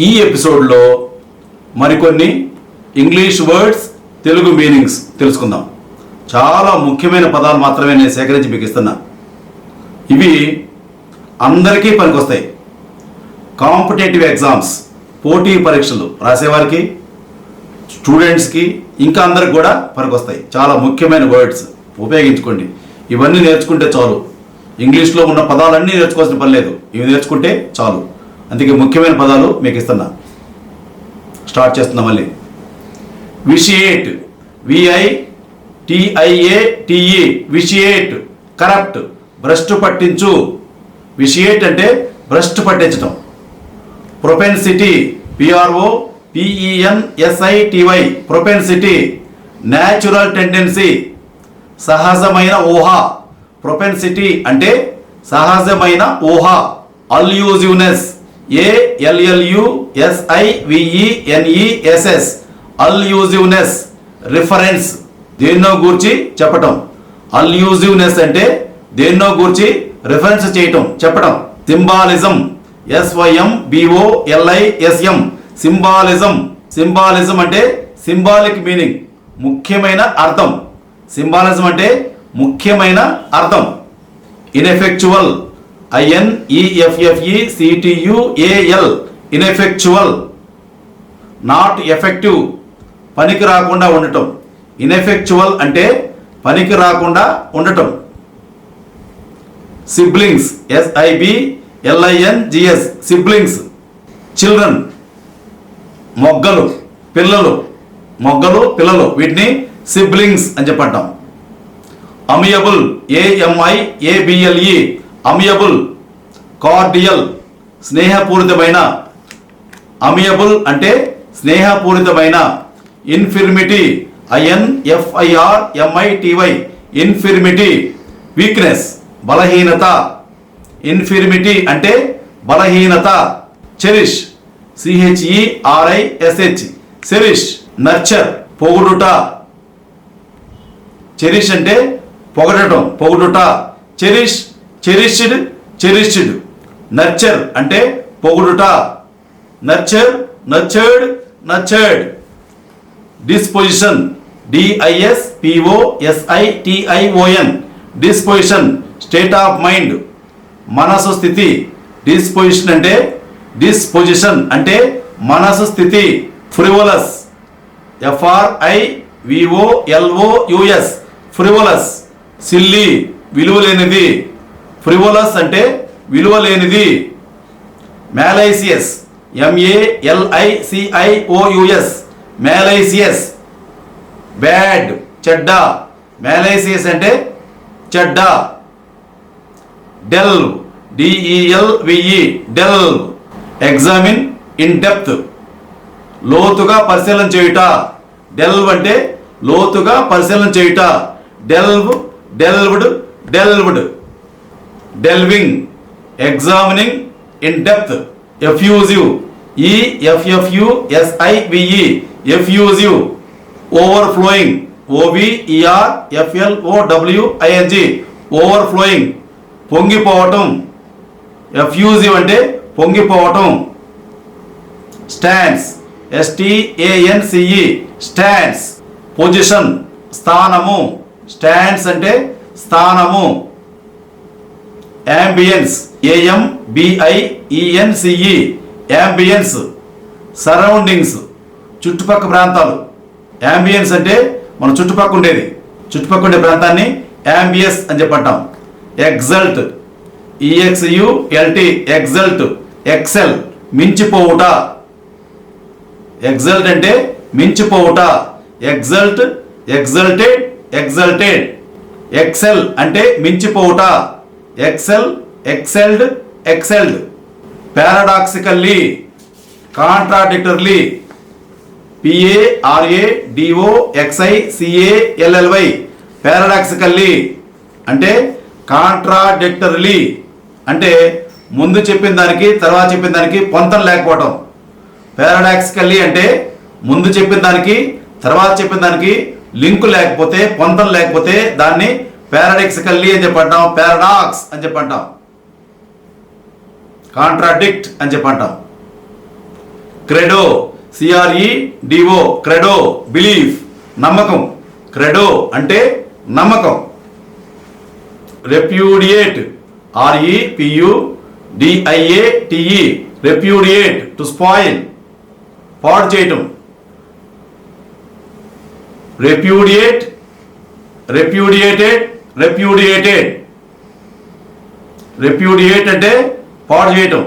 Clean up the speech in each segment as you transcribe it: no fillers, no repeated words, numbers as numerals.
ఈ ఎపిసోడ్లో మరికొన్ని ఇంగ్లీష్ వర్డ్స్ తెలుగు మీనింగ్స్ తెలుసుకుందాం. చాలా ముఖ్యమైన పదాలు మాత్రమే నేను సేకరించి మీకు ఇస్తున్నా. ఇవి అందరికీ పనికొస్తాయి. కాంపిటేటివ్ ఎగ్జామ్స్, పోటీ పరీక్షలు రాసేవారికి, స్టూడెంట్స్కి, ఇంకా అందరికి కూడా పనికొస్తాయి. చాలా ముఖ్యమైన వర్డ్స్ ఉపయోగించుకోండి. ఇవన్నీ నేర్చుకుంటే చాలు. ఇంగ్లీష్లో ఉన్న పదాలన్నీ నేర్చుకోవాల్సిన పని లేదు, ఇవి నేర్చుకుంటే చాలు. అందుకే ముఖ్యమైన పదాలు మీకు ఇస్తున్నా. స్టార్ట్ చేస్తున్నా మళ్ళీ. విషియేట్, VITIATE, విషియేట్, కరప్ట్, భ్రష్టు పట్టించు. విషియేట్ అంటే భ్రష్టు పట్టించడం. Propensity, PROPENSITY, propensity, natural tendency, సహజమైన ఊహ. ప్రొపెన్సిటీ అంటే సహజమైన ఊహ. అల్యూజివ్నెస్, ALLUSIVENESS, అల్యూజివ్నెస్, రిఫరెన్స్, దేన్నో గూర్చి చెప్పటం. అల్యూజివ్నెస్ అంటే దేన్నో గూర్చి రిఫరెన్స్ చేయటం, చెప్పటం. Symbolism, SYMBOLISM, symbolism. సింబాలిజం అంటే సింబాలిక్ మీనింగ్, ముఖ్యమైన అర్థం. సింబాలిజం అంటే ముఖ్యమైన అర్థం. ఇన్ఎఫెక్చువల్, INEFFECTUAL, ఇన్ఎఫెక్చువల్. నాట్ ఎఫెక్టివ్, పనికి రాకుండా ఉండటం. ఇన్ఎఫెక్చువల్ అంటే పనికి రాకుండా ఉండటం. Siblings, SIBLINGS, siblings. చిల్డ్రన్, మొగ్గలు, పిల్లలు. మొగ్గలు, పిల్లలు, వీటిని సిబ్లింగ్స్ అని చెప్పంటాం. అమియబుల్, AMIABLE, అమియబుల్. కార్డియల్, స్నేహపూరితమైన. అమియబుల్ అంటే స్నేహపూరితమైన. ఇన్ఫిర్మిటీ, INFIRMITY, ఇన్ఫిర్మిటీ, వీక్నెస్, బలహీనత. ఇన్ఫిర్మిటీ అంటే బలహీనత. Cherish, CHERISH, cherish. నర్చర్, పొగుడుట. చెరిష్ అంటే పొగడటం, పొగుడుట. Cherish, cherished, cherished. నర్చర్ అంటే పొగుడుట. Nurture, nurtured, nurtured. Disposition, DISPOSITION, disposition, state of mind, మనసు స్థితి. డిస్పోజిషన్ అంటే డిస్పోజిషన్ అంటే మనసు స్థితి. ఫ్రివోలస్, FRIVOLOUS, ఫ్రివోలస్. సిల్లీ, విలువలేనిది. ఫ్రివోలస్ అంటే విలువలేనిది. మ్యాలైసియస్, MALICIOUS, మ్యాలైసియస్, బ్యాడ్, చెడ్డ. మ్యాలైసియస్ అంటే చెడ్డ. Delve, DELVE, delve. Examine, in depth, లోతుగా పరిశీలన చేయుట. డెల్వ్ అంటే లోతుగా పరిశీలన చేయుట. Delve, డెల్వ్డ్, డెల్వ్డ్. డెల్వింగ్, examining, in depth. ఎఫ్యూజివ్, EFFUSIVE, ఎఫ్యూజివ్. Overflowing, OVERFLOWING, overflowing, పొంగిపోవటం. ఎఫ్యూజివ్ అంటే పొంగిపోవటం. Stands, STANCE, stands. పొజిషన్, స్థానము. స్టాండ్స్ అంటే స్థానము. Ambience, AMBIENCE, ambience. సరౌండింగ్స్, చుట్టుపక్కల ప్రాంతాలు. యాంబియన్స్ అంటే మన చుట్టుపక్కల ఉండేది, చుట్టుపక్కల ఉండే ప్రాంతాన్ని యాంబియస్ అని చెప్పంటాం. ఎగ్జల్ట్, EXULT, ఎగ్జల్ట్, ఎక్సెల్, మించిపోవుట. ఎగ్జల్ట్ అంటే మించిపోవుట. ఎగ్జల్ట్, ఎగ్జల్టెడ్, ఎగ్జల్టెడ్. ఎక్సెల్ అంటే మించిపోవుట. Excel, excelled, excelled. Paradoxically, contradictorily. PARADOXICALLY, paradoxically అంటే కాంట్రాడిక్టర్లీ అంటే ముందు చెప్పిన దానికి తర్వాత చెప్పిన దానికి పొంతన లేకపోవటం. పారాడాక్సికల్లీ అంటే ముందు చెప్పిన దానికి తర్వాత చెప్పిన దానికి లింకు లేకపోతే, పొంతన లేకపోతే దాన్ని పారాడాక్సికల్లీ అని చెప్పంటాం. పారాడాక్స్ అని చెప్పంటాం. కాంట్రాడిక్ట్ అని చెప్పంటాం. క్రెడో, CREDO, క్రెడో, బిలీఫ్, నమ్మకం. క్రెడో అంటే నమ్మకం. రెప్యూడియేట్, REPUDIATE, రెప్యూడియేట్, టు స్పాయిల్, పాడు చేయటం. రెప్యూడియేట్, రెప్యూడియేటెడ్, రెప్యూడియేటెడ్. రెప్యూడియేట్ అంటే పాడు చేయటం.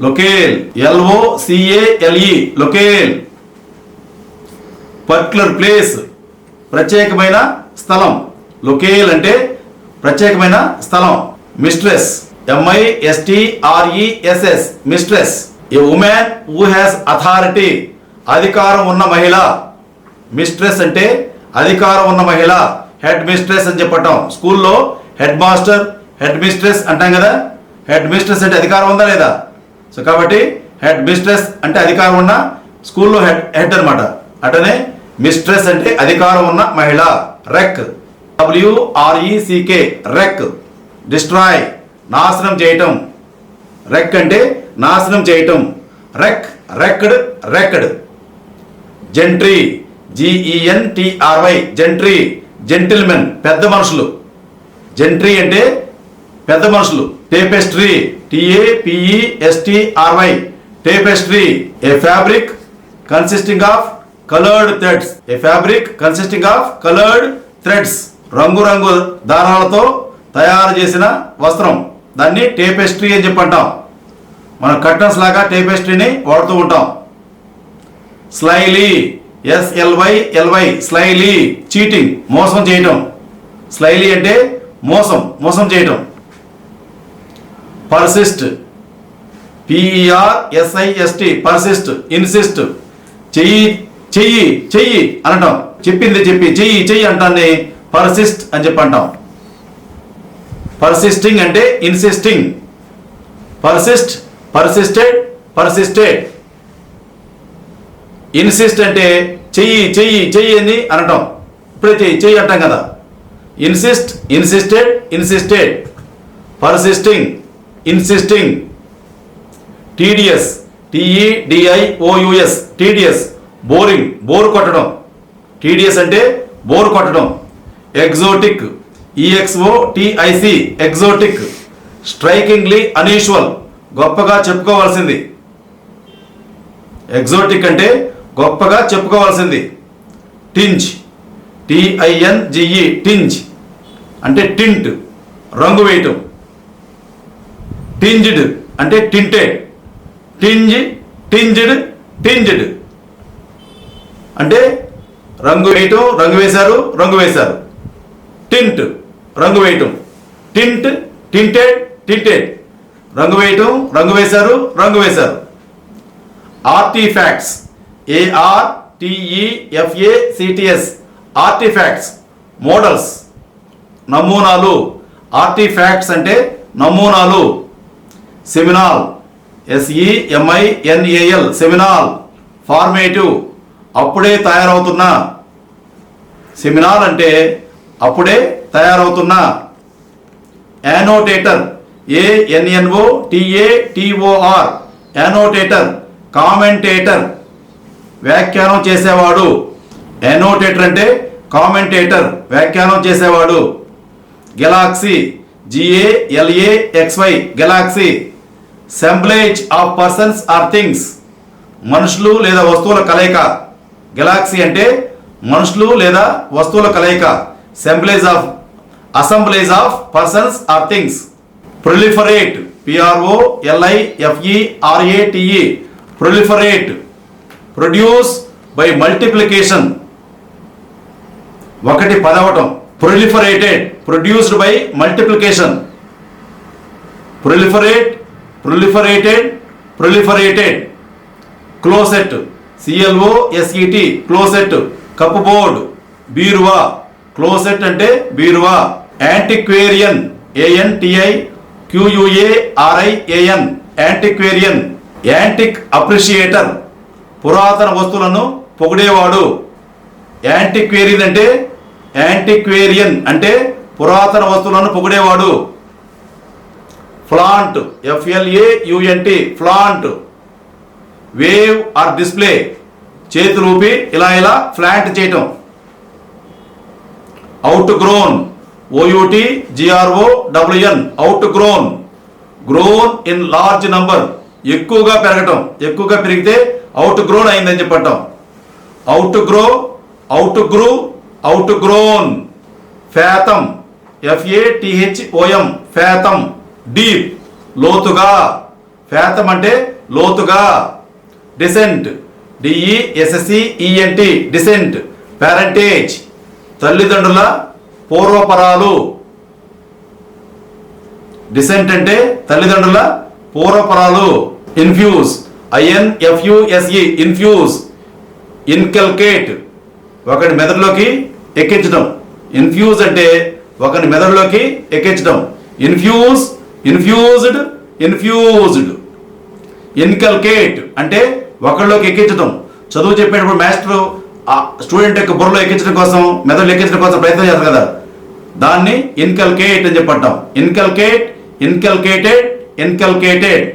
Locale, LOCALE, locale. Particular place, ప్రత్యేకమైన స్థలం. లొకేల్ అంటే ప్రత్యేకమైన స్థలం. Mistress, MISTRESS, mistress. A women who has authority, అధికారం ఉన్న మహిళ. మిస్ట్రెస్ అంటే అధికారం ఉన్న మహిళ. హెడ్ మిస్ట్రెస్ అని చెప్పటం. స్కూల్లో హెడ్ మాస్టర్, హెడ్ మిస్ట్రెస్ అంటాం కదా. హెడ్ మిస్ట్రెస్ అంటే అధికారం ఉందా లేదా? సో కాబట్టి హెడ్ మిస్ట్రెస్ అంటే అధికారం ఉన్న, స్కూల్లో హెడ్ అనమాట. అటనే మిస్ట్రెస్ అంటే అధికారం ఉన్న మహిళ. రెక్, WRECK, రెక్. డిస్ట్రాయ్, నాశనం చేయటం. రెక్ అంటే నాశనం చేయటం. రెక్, రెక్డ్, రెక్డ్. జెంట్రీ, GENTRY, జెంట్రీ, జెంటిల్మెన్, పెద్ద మనుషులు. జెంట్రీ అంటే పెద్ద మనుషులు. Tapestry, TAPESTRY, tapestry. A fabric consisting of coloured threads. A fabric consisting of coloured threads. రంగురంగు దారాలతో తయారు చేసిన వస్త్రం. దాన్ని టేపెస్ట్రీ అని చెప్పి అంటాం. మనం కర్టన్స్ లాగా టేపెస్ట్రీని వాడుతూ ఉంటాం. స్లైలీ, SLYLY, స్లైలీ, చీటింగ్, మోసం చేయటం. స్లైలీ అంటే మోసం, మోసం చేయటం. Persist, PERSIST, persist. ఇన్సిస్ట్, చెయ్యి చెయ్యి చెయ్యి అనటం. చెప్పింది చెప్పి చెయ్యి చెయ్యి అంటాన్ని పర్సిస్ట్ అని చెప్పి అంటాం. పర్సిస్టింగ్ అంటే insisting. Persist, persisted, persisted. Insist అంటే చెయ్యి చెయ్యి చెయ్యి అని అనటం. ఇప్పుడే చెయ్యి చెయ్యి అంటాం కదా. Insist, insisted, insisted. Persisting, insisting. Tedious, TEDIOUS, tedious, boring, bore కొట్టడం. టీడియస్ అంటే బోర్ కొట్టడం. Exotic, EXOTIC, exotic. Strikingly unusual, గొప్పగా చెప్పుకోవాల్సింది. ఎగ్జోటిక్ అంటే గొప్పగా చెప్పుకోవాల్సింది. టింజ్, TINGE, టింజ్ అంటే టింట్, రంగు వేయటం. టింజ్డ్ అంటే టింటెడ్. టింజ్, టింజ్డ్, టింజ్డ్ అంటే రంగు వేయటం, రంగు వేశారు, రంగు వేశారు. టింట్, రంగు వేయటం. Tint, tinted, tinted. రంగు వేయటం, రంగు వేశారు, రంగు వేశారు. ఆర్టిఫాక్ట్స్, ARTEFACTS, ఆర్టిఫాక్ట్స్, మోడల్స్, నమూనాలు. ఆర్టిఫాక్ట్స్ అంటే నమూనాలు. సెమినాల్, SEMINAL, సెమినాల్. ఫార్మేటివ్, అప్పుడే తయారవుతున్న. సెమినాల్ అంటే అప్పుడే తయారవుతున్న. Annotator, ANNOTATOR, annotator. కామెంటేటర్, వ్యాఖ్యానం చేసేవాడు. యానోటేటర్ అంటే కామెంటేటర్, వ్యాఖ్యానం చేసేవాడు. Galaxy, GALAXY, galaxy. Assemblage of persons or things, మనుషులు లేదా వస్తువుల కలయిక. గెలాక్సీ అంటే మనుషులు లేదా వస్తువుల కలయిక. Assemblage of, assemblage of persons or things. Proliferate, PROLIFERATE, proliferate. Produce by multiplication, ఒకటి పదవటం. Proliferated, produced by multiplication. Proliferate, proliferated, proliferated. Closet, CLOSET, closet. Cupboard, బీరువా. క్లోసెట్ అంటే బీరువా. యాంటిక్వేరియన్, ANTIQUARIAN, యాంటిక్వేరియన్. యాంటిక్ అప్రిషియేటర్, పురాతన వస్తువులను పొగిడేవాడు. యాంటిక్వేరియన్ అంటే, యాంటిక్వేరియన్ అంటే పురాతన వస్తువులను పొగిడేవాడు. Flaunt, FLAUNT, flaunt. Wave or display, చేతులు ఊపి ఇలా ఫ్లాంట్ చేయటం. Outgrown, OUTGROWN, outgrown, grown in large number, ఎక్కువగా పెరగటం, ఎక్కువగా పెరిగితే అవుట్ గ్రోన్ అయిందని చెప్పటం. Outgrow, outgrew, outgrown. Fathom, FATHOM, fathom, deep, లోతుగా. ఫాథమ్ అంటే లోతుగా. Decent, DESCENT, decent. పేరెంటేజ్, తల్లిదండ్రుల పూర్వపరాలు. డిసెంట్ అంటే తల్లిదండ్రుల పూర్వపరాలు. Infuse, INFUSE, infuse. ఇన్కల్కేట్, ఒకటి మెదడులోకి ఎక్కించడం. ఇన్ఫ్యూజ్ అంటే ఒకరి మెదడులోకి ఎక్కించడం. Infuse, infused, infused. ఇన్కల్కేట్ అంటే ఒకరిలోకి ఎక్కించడం. చదువు చెప్పేటప్పుడు మాస్టర్ ఆ స్టూడెంట్ యొక్క బుర్రలో ఎక్కించడం కోసం, మెదడులో ఎక్కించడం కోసం ప్రయత్నం చేస్తారు కదా, దాన్ని ఇన్కల్కేట్ అని చెప్పంటాం. Inculcate, inculcated, inculcated.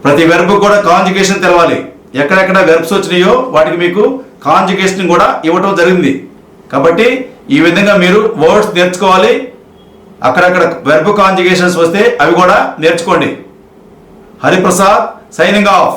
ప్రతి వెర్బ్ కూడా కాంజుగేషన్ తెలవాలి. ఎక్కడెక్కడ వెర్బ్స్ వచ్చినాయో వాటికి మీకు కాంజుగేషన్ కూడా ఇవ్వటం జరిగింది. కాబట్టి ఈ విధంగా మీరు వర్డ్స్ నేర్చుకోవాలి. అక్కడక్కడ వెర్బ్ కాంజుగేషన్స్ వస్తే అవి కూడా నేర్చుకోండి. Hariprasad signing off.